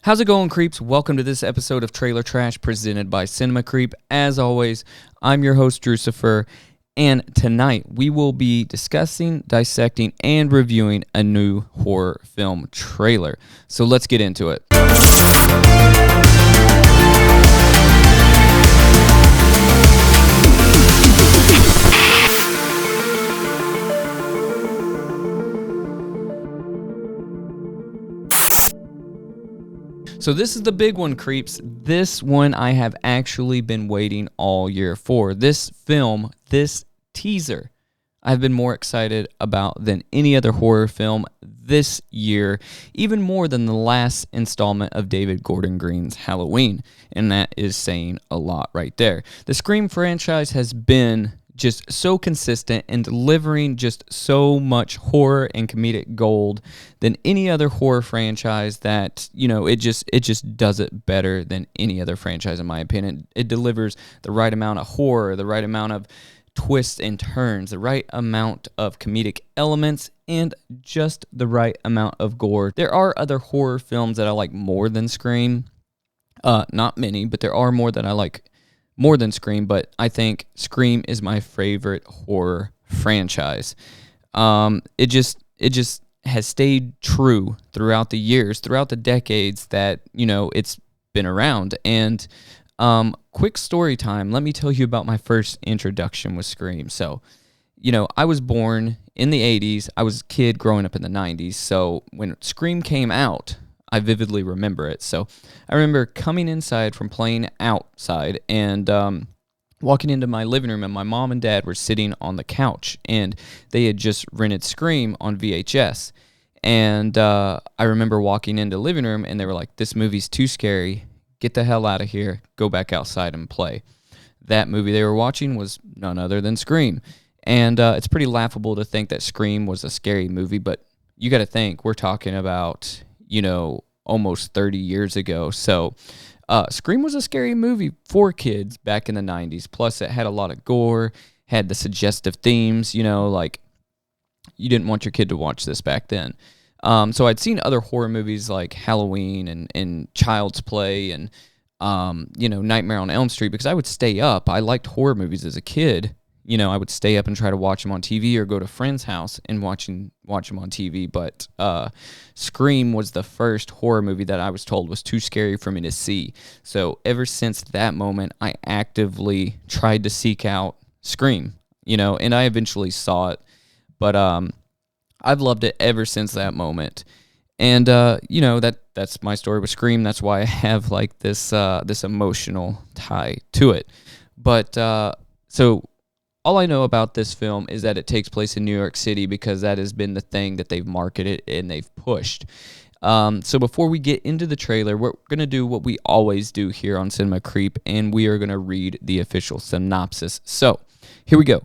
How's it going, creeps? Welcome to this episode of Trailer Trash presented by Cinema Creep. As always, I'm your host, Drucifer, and tonight we will be discussing, dissecting, and reviewing a new horror film trailer. So let's get into it. So this is the big one, creeps. This one I have actually been waiting all year for. This film, this teaser, I've been more excited about than any other horror film this year, even more than the last installment of David Gordon Green's Halloween, and that is saying a lot right there. The Scream franchise has been just so consistent and delivering just so much horror and comedic gold than any other horror franchise that, it just does it better than any other franchise, in my opinion. It delivers the right amount of horror, the right amount of twists and turns, the right amount of comedic elements, and just the right amount of gore. There are other horror films that I like more than Scream. Not many, but there are more that I like more than Scream, but I think Scream is my favorite horror franchise. It just has stayed true throughout the years, throughout the decades that, it's been around. And quick story time, let me tell you about my first introduction with Scream. So, I was born in the 80s. I was a kid growing up in the 90s. So when Scream came out, I vividly remember it. So I remember coming inside from playing outside and walking into my living room, and my mom and dad were sitting on the couch, and they had just rented Scream on VHS. And I remember walking into the living room, and they were like, "This movie's too scary. Get the hell out of here. Go back outside and play." That movie they were watching was none other than Scream. And it's pretty laughable to think that Scream was a scary movie, but you got to think, we're talking about almost 30 years ago. So Scream was a scary movie for kids back in the 90s. Plus, it had a lot of gore, had the suggestive themes, like you didn't want your kid to watch this back then. So I'd seen other horror movies like Halloween and Child's Play and, Nightmare on Elm Street because I would stay up. I liked horror movies as a kid. I would stay up and try to watch them on TV or go to a friend's house and watch them on TV. But Scream was the first horror movie that I was told was too scary for me to see. So ever since that moment, I actively tried to seek out Scream, and I eventually saw it. But I've loved it ever since that moment. And, that's my story with Scream. That's why I have like this emotional tie to it. But so all I know about this film is that it takes place in New York City because that has been the thing that they've marketed and they've pushed. So before we get into the trailer, we're going to do what we always do here on Cinema Creep, and we are going to read the official synopsis. So here we go.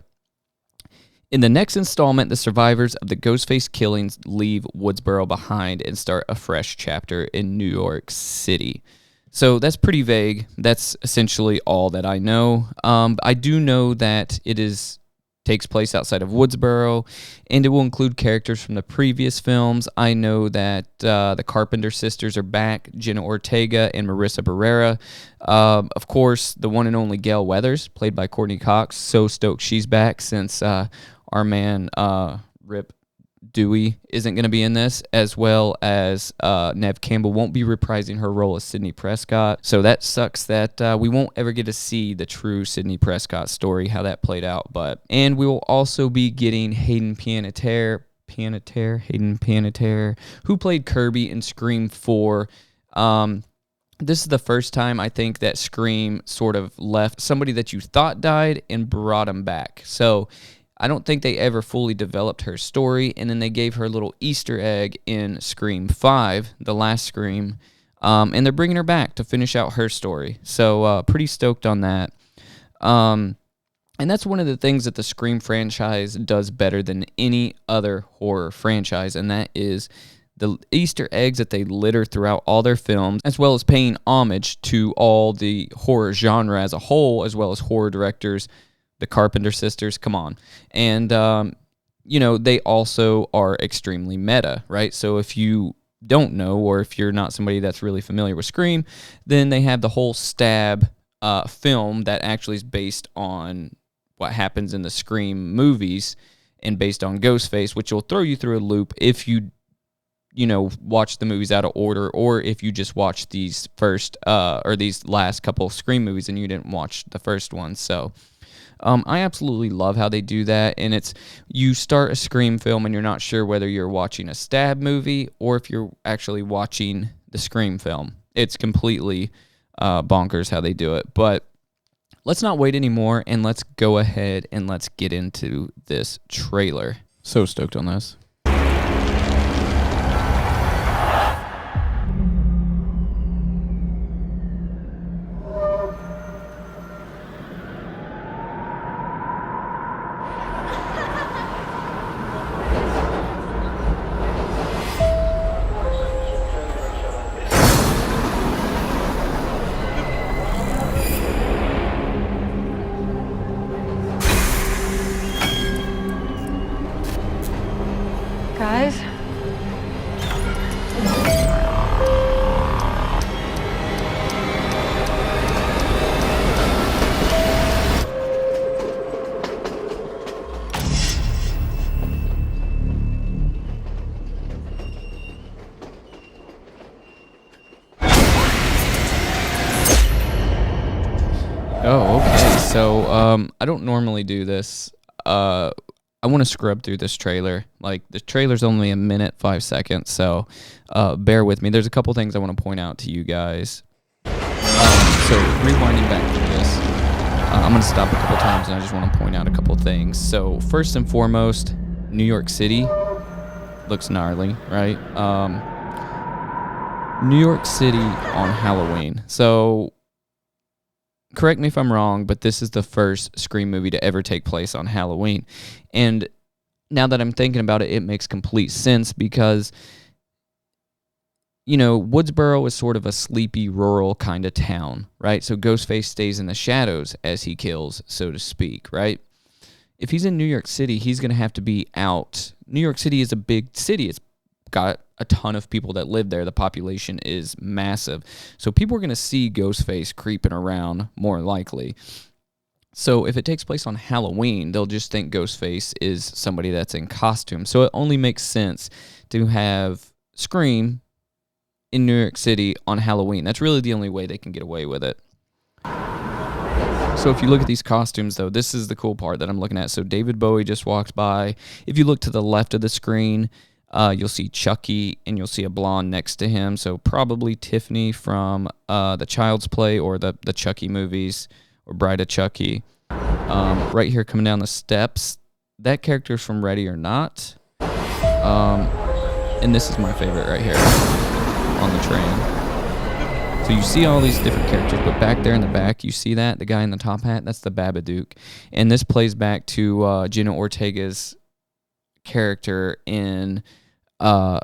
In the next installment, the survivors of the Ghostface killings leave Woodsboro behind and start a fresh chapter in New York City. So that's pretty vague. That's essentially all that I know. I do know that takes place outside of Woodsboro, and it will include characters from the previous films. I know that the Carpenter sisters are back, Jenna Ortega and Marissa Barrera. Of course, the one and only Gail Weathers, played by Courtney Cox. So stoked she's back since our man Rip Dewey isn't going to be in this, as well as Neve Campbell won't be reprising her role as Sidney Prescott. So that sucks that we won't ever get to see the true Sidney Prescott story, how that played out. And we will also be getting Hayden Panettiere, who played Kirby in Scream 4. This is the first time I think that Scream sort of left somebody that you thought died and brought him back. So I don't think they ever fully developed her story, and then they gave her a little Easter egg in Scream 5, the last Scream, and they're bringing her back to finish out her story. So pretty stoked on that. And that's one of the things that the Scream franchise does better than any other horror franchise, and that is the Easter eggs that they litter throughout all their films, as well as paying homage to all the horror genre as a whole, as well as horror directors. The Carpenter sisters, come on. And, they also are extremely meta, right? So if you don't know, or if you're not somebody that's really familiar with Scream, then they have the whole Stab film that actually is based on what happens in the Scream movies and based on Ghostface, which will throw you through a loop if you watch the movies out of order, or if you just watch these first or these last couple of Scream movies and you didn't watch the first one. So I absolutely love how they do that, and it's you start a Scream film and you're not sure whether you're watching a Stab movie or if you're actually watching the Scream film. It's completely bonkers how they do it. But let's not wait anymore, and let's go ahead and let's get into this trailer. So stoked on this. Guys? Oh, okay. So I don't normally do this. I want to scrub through this trailer. Like, the trailer's only a minute, 5 seconds, so bear with me. There's a couple things I want to point out to you guys. So, rewinding back through this, I'm going to stop a couple times, and I just want to point out a couple things. So, first and foremost, New York City looks gnarly, right? New York City on Halloween. So, correct me if I'm wrong, but this is the first Scream movie to ever take place on Halloween. And now that I'm thinking about it, it makes complete sense because, Woodsboro is sort of a sleepy, rural kind of town, right? So Ghostface stays in the shadows as he kills, so to speak, right? If he's in New York City, he's going to have to be out. New York City is a big city. It's got a ton of people that live there. The population is massive. So people are going to see Ghostface creeping around more likely. So if it takes place on Halloween, they'll just think Ghostface is somebody that's in costume. So it only makes sense to have Scream in New York City on Halloween. That's really the only way they can get away with it. So if you look at these costumes, though, this is the cool part that I'm looking at. So David Bowie just walks by. If you look to the left of the screen, you'll see Chucky, and you'll see a blonde next to him. So probably Tiffany from the Child's Play or the Chucky movies or Bride of Chucky. Right here coming down the steps, that character's from Ready or Not. And this is my favorite right here on the train. So you see all these different characters, but back there in the back, you see that? The guy in the top hat? That's the Babadook. And this plays back to Jenna Ortega's character in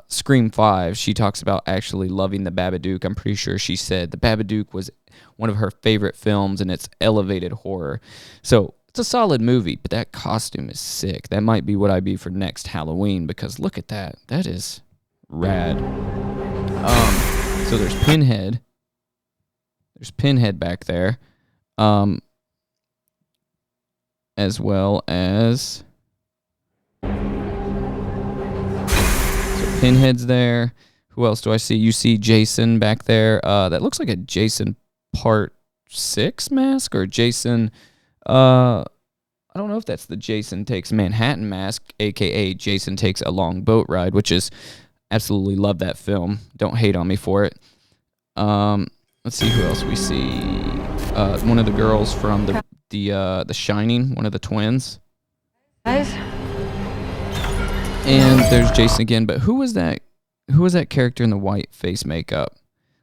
Scream 5. She talks about actually loving the Babadook. I'm pretty sure she said the Babadook was one of her favorite films, and it's elevated horror. So it's a solid movie, but that costume is sick. That might be what I be for next Halloween, because look at that. That is rad. So there's Pinhead. There's Pinhead back there. As well as... Pinhead's there. Who else do I see? You see Jason back there. That looks like a Jason Part 6 mask, or Jason... I don't know if that's the Jason Takes Manhattan mask, a.k.a. Jason Takes a Long Boat Ride, which is... Absolutely love that film. Don't hate on me for it. Let's see who else we see. One of the girls from the Shining, one of the twins. Guys? And there's Jason again, but who was that character in the white face makeup?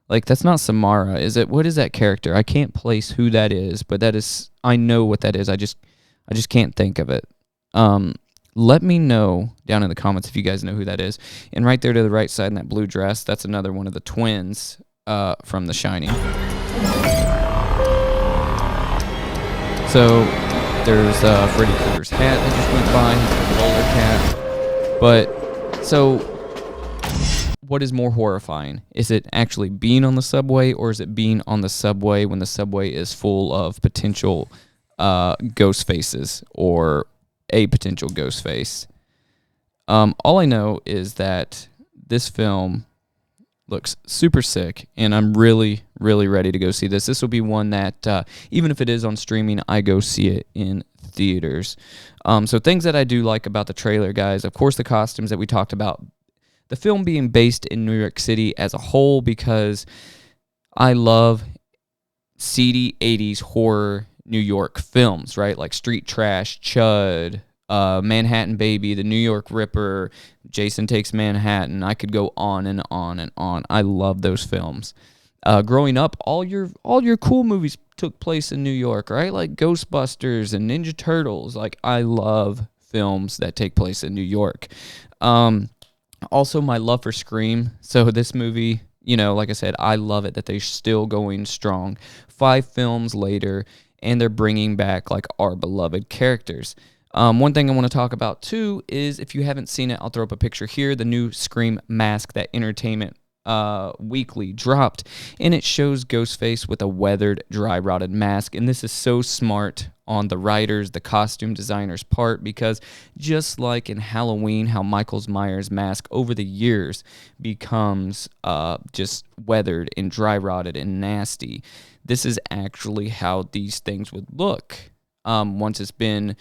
Like, that's not Samara, is it? What is that character? I can't place who that is, but that is, I know what that is. I just can't think of it. Let me know down in the comments if you guys know who that is. And right there to the right side in that blue dress, that's another one of the twins from The Shining. So there's Freddy Krueger's hat that just went by, his bowler cap. But, so, what is more horrifying? Is it actually being on the subway, or is it being on the subway when the subway is full of potential ghost faces or a potential ghost face? All I know is that this film looks super sick, and I'm really, really ready to go see this. This will be one that, even if it is on streaming, I go see it in theaters. So things that I do like about the trailer, guys, of course, the costumes that we talked about. The film being based in New York City as a whole, because I love seedy 80s horror New York films, right? Like Street Trash, Chud, Manhattan Baby, The New York Ripper, Jason Takes Manhattan. I could go on and on and on. I love those films. Growing up, all your cool movies took place in New York, right? Like Ghostbusters and Ninja Turtles. Like, I love films that take place in New York. Also, my love for Scream. So this movie, like I said, I love it that they're still going strong 5 films later, and they're bringing back like our beloved characters. One thing I want to talk about too is, if you haven't seen it, I'll throw up a picture here. The new Scream mask that Entertainment Weekly dropped, and it shows Ghostface with a weathered, dry rotted mask. And this is so smart on the writers, the costume designers' part, because just like in Halloween, how Michael Myers' mask over the years becomes just weathered and dry rotted and nasty, this is actually how these things would look once it's been,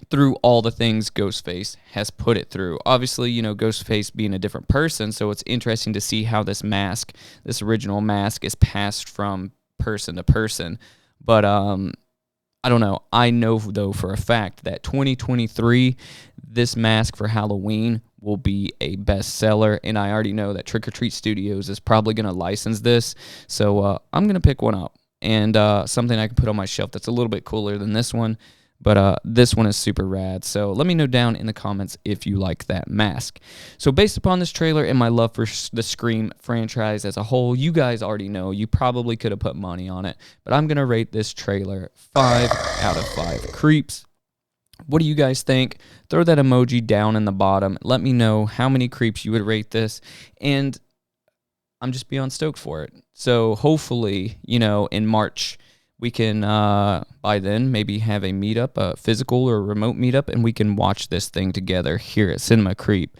through all the things Ghostface has put it through. Obviously, Ghostface being a different person, so it's interesting to see how this mask, this original mask, is passed from person to person. But I don't know. I know, though, for a fact that 2023, this mask for Halloween will be a bestseller, and I already know that Trick or Treat Studios is probably going to license this, so I'm going to pick one up, and something I can put on my shelf that's a little bit cooler than this one. But this one is super rad. So let me know down in the comments if you like that mask. So based upon this trailer and my love for the Scream franchise as a whole, you guys already know. You probably could have put money on it. But I'm going to rate this trailer 5 out of 5 creeps. What do you guys think? Throw that emoji down in the bottom. Let me know how many creeps you would rate this. And I'm just beyond stoked for it. So hopefully, in March, we can, by then, maybe have a meetup, a physical or remote meetup, and we can watch this thing together here at Cinema Creep.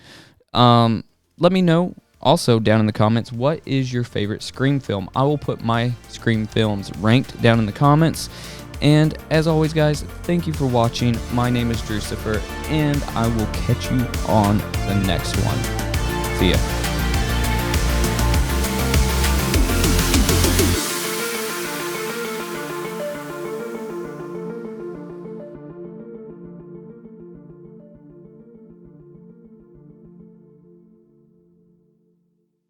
Let me know also down in the comments, what is your favorite Scream film? I will put my Scream films ranked down in the comments. And as always, guys, thank you for watching. My name is Drucifer, and I will catch you on the next one. See ya.